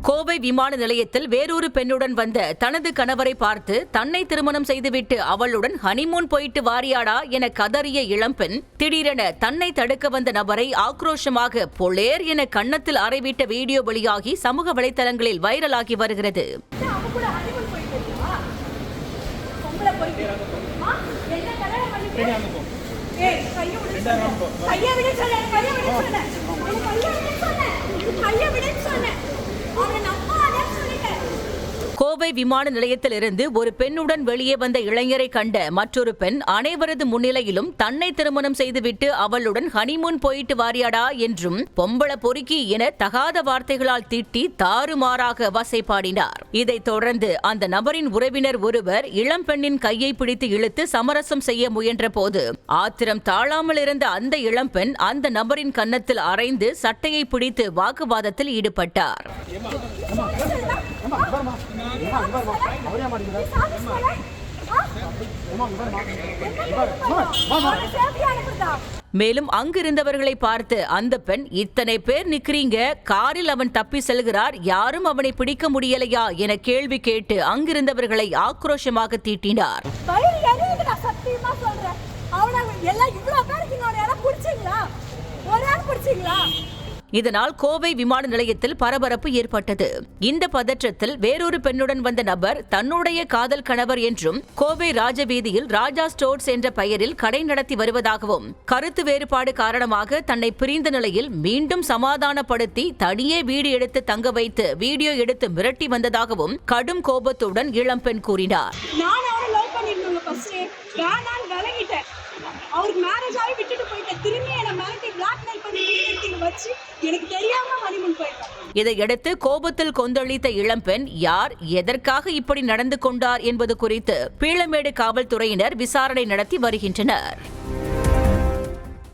கோவை விமான நிலையத்தில் வேறொரு பெண்ணுடன் வந்த தனது கணவரை பார்த்து தன்னை திருமணம் செய்துவிட்டு அவளுடன் ஹனிமூன் போயிட்டு வாரியாடா என கதறிய இளம்பெண் திடீரென தன்னை தடுக்க வந்த நபரை ஆக்ரோஷமாக பொளேர் என கன்னத்தில் அறைவிட்ட வீடியோ வெளியாகி சமூக வலைதளங்களில் வைரலாகி வருகிறது. கோவை விமான நிலையத்திலிருந்து ஒரு பெண்ணுடன் வெளியே வந்த இளைஞரை கண்ட மற்றொரு பெண் அனைவரது முன்னிலையிலும் தன்னை திருமணம் செய்துவிட்டு அவளுடன் ஹனிமூன் போயிட்டு வாரியாடா என்றும் பொம்பள பொறுக்கி என தகாத வார்த்தைகளால் திட்டி தாறுமாறாக வசைபாடினார். இதைத் தொடர்ந்து அந்த நபரின் உறவினர் ஒருவர் இளம்பெண்ணின் கையை பிடித்து இழுத்து சமரசம் செய்ய முயன்ற போது ஆத்திரம் தாழாமல் இருந்த அந்த இளம்பெண் அந்த நபரின் கன்னத்தில் அறைந்து சட்டையை பிடித்து வாக்குவாதத்தில் ஈடுபட்டார். மேலும் அங்கிருந்தவர்களை பார்த்து அந்த பெண், இத்தனை பேர் நிக்கிறீங்க, காரில் அவன் தப்பி செல்கிறார், யாரும் அவனை பிடிக்க முடியலையா என கேள்வி கேட்டு அங்கிருந்தவர்களை ஆக்ரோஷமாக தீட்டினார். இதனால் கோவை விமான நிலையத்தில் பரபரப்பு ஏற்பட்டது. இந்த பதற்றத்தில் வேறொரு பெண்ணுடன் வந்த நபர் தன்னுடைய காதல் கணவர் என்றும் கோவை ராஜவீதியில் ராஜா ஸ்டோர்ஸ் என்ற பெயரில் கடை நடத்தி வருவதாகவும் கருத்து வேறுபாடு காரணமாக தன்னை பிரிந்த நிலையில் மீண்டும் சமாதானப்படுத்தி தனியே வீடு எடுத்து தங்க வைத்து வீடியோ எடுத்து மிரட்டி வந்ததாகவும் கடும் கோபத்துடன் இளம்பெண் கூறினார். அவருக்கு மேரேஜ் ஆகி விட்டுட்டு போயிட்டேன், திரும்பி என்ன மிரட்டி பிளாக்மெயில் பண்ணி வச்சு எனக்கு தெரியாம ஹனிமூன் போயிட்டேன். இதையடுத்து கோபத்தில் கொந்தளித்த இளம்பெண் யார், எதற்காக இப்படி நடந்து கொண்டார் என்பது குறித்து பீளமேடு காவல்துறையினர் விசாரணை நடத்தி வருகின்றனர்.